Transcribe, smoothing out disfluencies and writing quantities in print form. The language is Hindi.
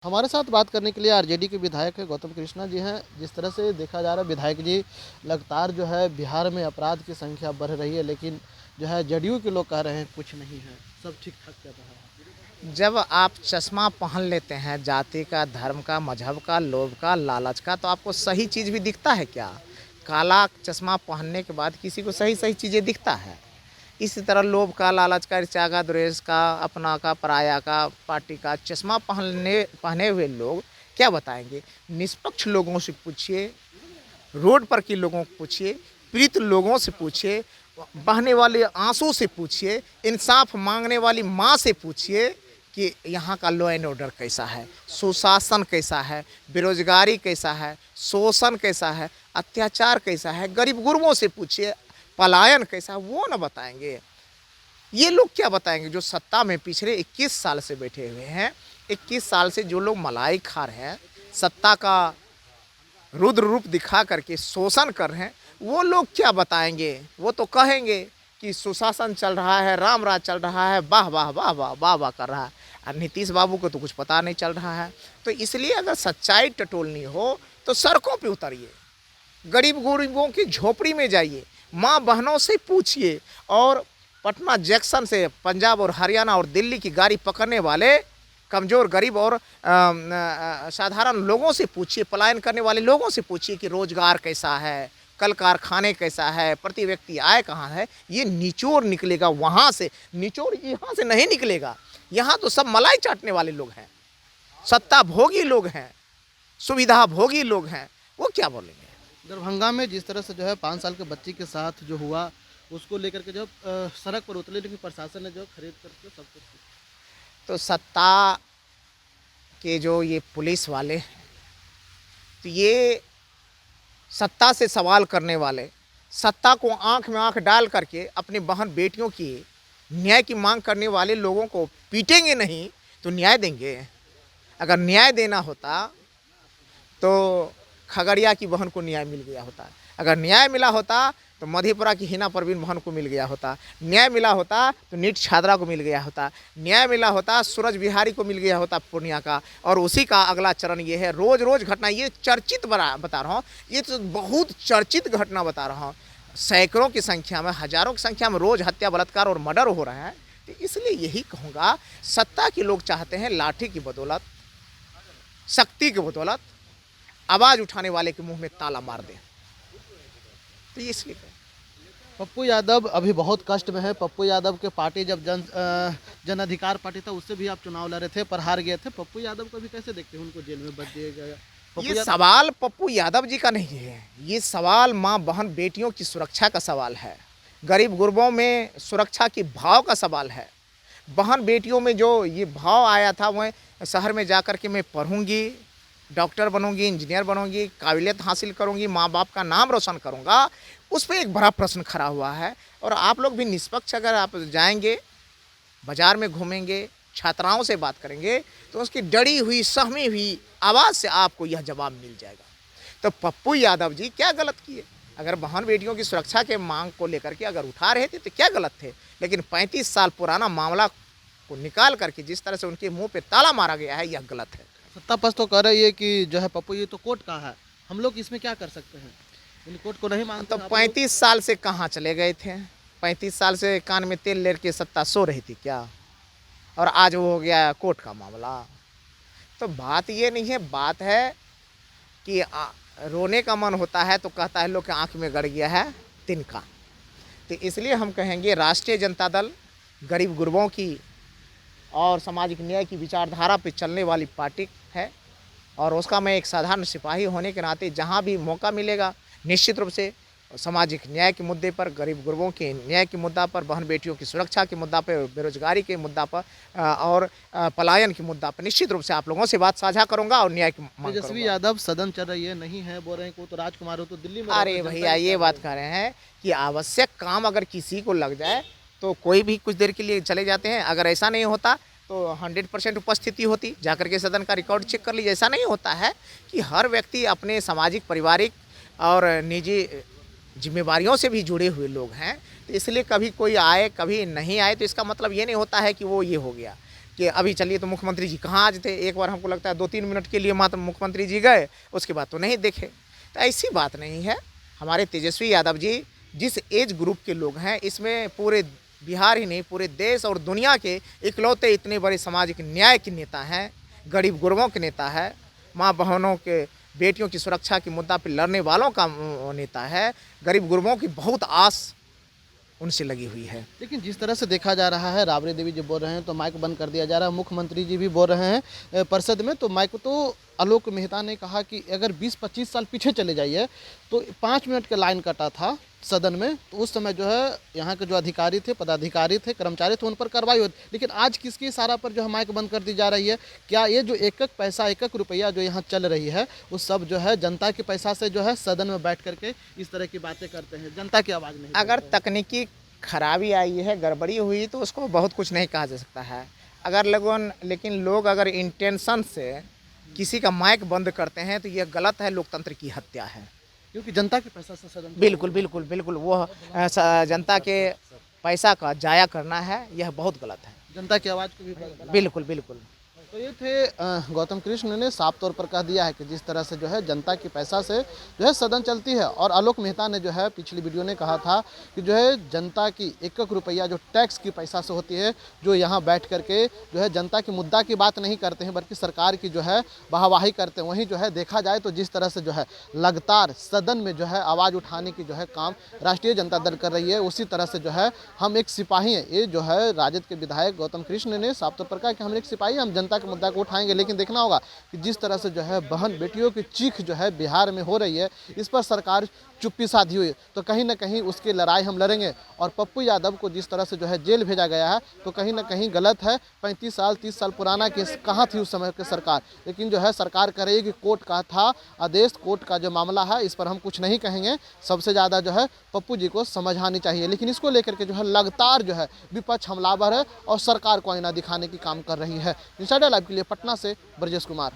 हमारे साथ बात करने के लिए आरजेडी के विधायक है गौतम कृष्णा जी हैं। जिस तरह से देखा जा रहा है विधायक जी लगातार जो है बिहार में अपराध की संख्या बढ़ रही है, लेकिन जो है जदयू के लोग कह रहे हैं कुछ नहीं है, सब ठीक ठाक चल रहा है। जब आप चश्मा पहन लेते हैं जाति का, धर्म का, मजहब का, लोभ का, लालच का, तो आपको सही चीज़ भी दिखता है क्या? काला चश्मा पहनने के बाद किसी को सही सही चीज़ें दिखता है। इसी तरह लोभ का, लालच का, ईर्ष्या का, द्वेष का, अपना का, पराया का, पार्टी का चश्मा पहने हुए लोग क्या बताएंगे? निष्पक्ष लोगों से पूछिए, रोड पर के लोगों को पूछिए, पीड़ित लोगों से पूछिए, बहने वाले आंसू से पूछिए, इंसाफ मांगने वाली माँ से पूछिए कि यहाँ का लॉ एंड ऑर्डर कैसा है, सुशासन कैसा है, बेरोजगारी कैसा है, शोषण कैसा है, अत्याचार कैसा है, गरीब गुरबों से पूछिए पलायन कैसा है, वो न बताएंगे। ये लोग क्या बताएंगे जो सत्ता में पिछले 21 साल से बैठे हुए हैं। 21 साल से जो लोग मलाई खा रहे हैं, सत्ता का रुद्र रूप दिखा करके शोषण कर रहे हैं, वो लोग क्या बताएंगे? वो तो कहेंगे कि सुशासन चल रहा है, राम राज चल रहा है, वाह वाह वाह वाह वाह वाह कर रहा है। और नीतीश बाबू को तो कुछ पता नहीं चल रहा है। तो इसलिए अगर सच्चाई टटोलनी हो तो सड़कों पे उतरिए, गरीब गरीबों की झोपड़ी में जाइए, माँ बहनों से पूछिए, और पटना जंक्शन से पंजाब और हरियाणा और दिल्ली की गाड़ी पकड़ने वाले कमज़ोर, गरीब और साधारण लोगों से पूछिए, पलायन करने वाले लोगों से पूछिए कि रोज़गार कैसा है, कल कारखाने कैसा है, प्रति व्यक्ति आय कहाँ है। ये निचोड़ निकलेगा वहाँ से, निचोड़ यहाँ से नहीं निकलेगा। यहाँ तो सब मलाई चाटने वाले लोग हैं, सत्ता भोगी लोग हैं, सुविधा भोगी लोग हैं, वो क्या बोलेंगे? दरभंगा में जिस तरह से जो है 5 साल के बच्ची के साथ जो हुआ, उसको लेकर के जो सड़क पर उतरे, लेकिन प्रशासन ने जो खरीद करके सब कुछ तो सत्ता के जो ये पुलिस वाले हैं, तो ये सत्ता से सवाल करने वाले, सत्ता को आंख में आंख डाल करके अपनी बहन बेटियों की न्याय की मांग करने वाले लोगों को पीटेंगे नहीं तो न्याय देंगे? अगर न्याय देना होता तो खगड़िया की बहन को न्याय मिल गया होता। अगर न्याय मिला होता तो मधेपुरा की हिना परवीन बहन को मिल गया होता। न्याय मिला होता तो नीट छात्रा को मिल गया होता। न्याय मिला होता सूरज बिहारी को मिल गया होता पूर्णिया का। और उसी का अगला चरण ये है, रोज़ रोज़ घटना, ये चर्चित बता रहा हूँ, ये तो बहुत चर्चित घटना बता रहा हूँ। सैकड़ों की संख्या में, हजारों की संख्या में रोज़ हत्या, बलात्कार और मर्डर हो रहा है। तो इसलिए यही कहूँगा, सत्ता के लोग चाहते हैं लाठी की बदौलत, शक्ति की बदौलत आवाज़ उठाने वाले के मुंह में ताला मार दें। तो इसलिए पप्पू यादव अभी बहुत कष्ट में है। पप्पू यादव के पार्टी जब जन अधिकार पार्टी था, उससे भी आप चुनाव लड़े थे पर हार गए थे। पप्पू यादव को भी कैसे देखते हैं? उनको जेल में बच दिया गया। ये सवाल पप्पू यादव जी का नहीं है, ये सवाल माँ बहन बेटियों की सुरक्षा का सवाल है, गरीब गुरबों में सुरक्षा की भाव का सवाल है। बहन बेटियों में जो ये भाव आया था, वह शहर में जा कर के मैं पढ़ूंगी, डॉक्टर बनूंगी, इंजीनियर बनूंगी, काबिलियत हासिल करूंगी, माँ बाप का नाम रोशन करूंगा, उस पर एक बड़ा प्रश्न खड़ा हुआ है। और आप लोग भी निष्पक्ष अगर आप जाएंगे, बाज़ार में घूमेंगे, छात्राओं से बात करेंगे, तो उसकी डरी हुई, सहमी हुई आवाज़ से आपको यह जवाब मिल जाएगा। तो पप्पू यादव जी क्या गलत किए? अगर बहन बेटियों की सुरक्षा के मांग को लेकर के अगर उठा रहे थे तो क्या गलत थे? लेकिन 35 साल पुराना मामला को निकाल करके जिस तरह से उनके मुंह पे ताला मारा गया है, यह गलत है। सत्ता पक्ष तो कह रही है कि जो है पप्पू, ये तो कोर्ट का है, हम लोग इसमें क्या कर सकते हैं? इन कोर्ट को नहीं मानते तो आप लोग? 35 साल से कहाँ चले गए थे? 35 साल से कान में तेल लेकर के सत्ता सो रही थी क्या? और आज वो हो गया कोर्ट का मामला। तो बात ये नहीं है, बात है कि रोने का मन होता है तो कहता है लोग के आँख में गड़ गया है तिनका। तो इसलिए हम कहेंगे राष्ट्रीय जनता दल गरीब गुरबों की और सामाजिक न्याय की विचारधारा पे चलने वाली पार्टी है, और उसका मैं एक साधारण सिपाही होने के नाते जहाँ भी मौका मिलेगा निश्चित रूप से सामाजिक न्याय के मुद्दे पर, गरीब गुरबों के न्याय के मुद्दा पर, बहन बेटियों की सुरक्षा के मुद्दा पर, बेरोजगारी के मुद्दा पर और पलायन के मुद्दा पर निश्चित रूप से आप लोगों से बात साझा करूंगा और न्याय की मांग तेजस्वी करूंगा। यादव सदन चल रही है, नहीं है बोल रहे हैं को तो राजकुमार हो तो दिल्ली में अरे भैया, ये बात कर रहे हैं कि आवश्यक काम अगर किसी को लग जाए तो कोई भी कुछ देर के लिए चले जाते हैं। अगर ऐसा नहीं होता तो 100% उपस्थिति होती, जाकर के सदन का रिकॉर्ड चेक कर लीजिए। ऐसा नहीं होता है कि हर व्यक्ति अपने सामाजिक, पारिवारिक और निजी जिम्मेवारियों से भी जुड़े हुए लोग हैं। तो इसलिए कभी कोई आए कभी नहीं आए तो इसका मतलब ये नहीं होता है कि वो ये हो गया। कि अभी चलिए तो मुख्यमंत्री जी कहाँ आज थे, एक बार हमको लगता है 2-3 मिनट के लिए मात्र मुख्यमंत्री जी गए, उसके बाद तो नहीं देखे। तो ऐसी बात नहीं है। हमारे तेजस्वी यादव जी जिस एज ग्रुप के लोग हैं, इसमें पूरे बिहार ही नहीं पूरे देश और दुनिया के इकलौते इतने बड़े सामाजिक न्याय के नेता हैं, गरीब गुरबों के नेता है, माँ बहनों के बेटियों की सुरक्षा के मुद्दा पर लड़ने वालों का नेता है। गरीब गुरबों की बहुत आस उनसे लगी हुई है। लेकिन जिस तरह से देखा जा रहा है, राबड़ी देवी जी बोल रहे हैं तो माइक बंद कर दिया जा रहा है, मुख्यमंत्री जी भी बोल रहे हैं परिषद में, तो माइक तो आलोक मेहता ने कहा कि अगर 20-25 साल पीछे चले जाइए तो 5 मिनट का लाइन कटा था सदन में, तो उस समय जो है यहाँ के जो अधिकारी थे, पदाधिकारी थे, कर्मचारी थे, उन पर कार्रवाई होती। लेकिन आज किसकी इशारा पर जो है माइक बंद कर दी जा रही है? क्या ये जो एक एक पैसा, एक एक रुपया जो यहाँ चल रही है, वो सब जो है जनता के पैसा से जो है सदन में बैठ करके इस तरह की बातें करते हैं, जनता की आवाज़ नहीं? अगर तकनीकी खराबी आई है, गड़बड़ी हुई, तो उसको बहुत कुछ नहीं कहा जा सकता है। अगर लेकिन लोग अगर इंटेंशन से किसी का माइक बंद करते हैं तो यह गलत है, लोकतंत्र की हत्या है। क्योंकि जनता के पैसा से सदन, बिल्कुल बिल्कुल बिल्कुल, वो जनता के पैसा का जाया करना है, यह बहुत गलत है। जनता की आवाज़ को भी बिल्कुल बिल्कुल। तो ये थे गौतम कृष्ण ने साफ तौर पर कह दिया है कि जिस तरह से जो है जनता के पैसा से जो है सदन चलती है। और आलोक मेहता ने जो है पिछली वीडियो ने कहा था कि जो है जनता की एक एक रुपया जो टैक्स की पैसा से होती है, जो यहाँ बैठ करके जो है जनता की मुद्दा की बात नहीं करते हैं, बल्कि सरकार की जो है वाहवाही करते हैं। वहीं जो है देखा जाए तो जिस तरह से जो है लगातार सदन में जो है आवाज़ उठाने की जो है काम राष्ट्रीय जनता दल कर रही है, उसी तरह से जो है हम एक सिपाही हैं। ये जो है राजद के विधायक गौतम कृष्ण ने साफ तौर पर कहा कि हम एक सिपाही, हम जनता के मुद्दा को उठाएंगे। लेकिन देखना होगा कि जिस तरह से जो है बहन बेटियों की चीख जो है बिहार में हो रही है, इस पर सरकार चुप्पी साधी हुई, तो कहीं ना कहीं उसकी लड़ाई हम लड़ेंगे। और पप्पू यादव को जिस तरह से जो है जेल भेजा गया है, तो कहीं ना कहीं गलत है। 35 साल 30 साल पुराना केस कहाँ थी उस समय की सरकार? लेकिन जो है सरकार करेगी, कोर्ट का था आदेश, कोर्ट का जो मामला है इस पर हम कुछ नहीं कहेंगे। सबसे ज़्यादा जो है पप्पू जी को समझ आनी चाहिए। लेकिन इसको लेकर के जो है लगातार जो है विपक्ष हमलावर है और सरकार को आईना दिखाने की काम कर रही है। इंसाइडर लाइव के लिए पटना से ब्रजेश कुमार।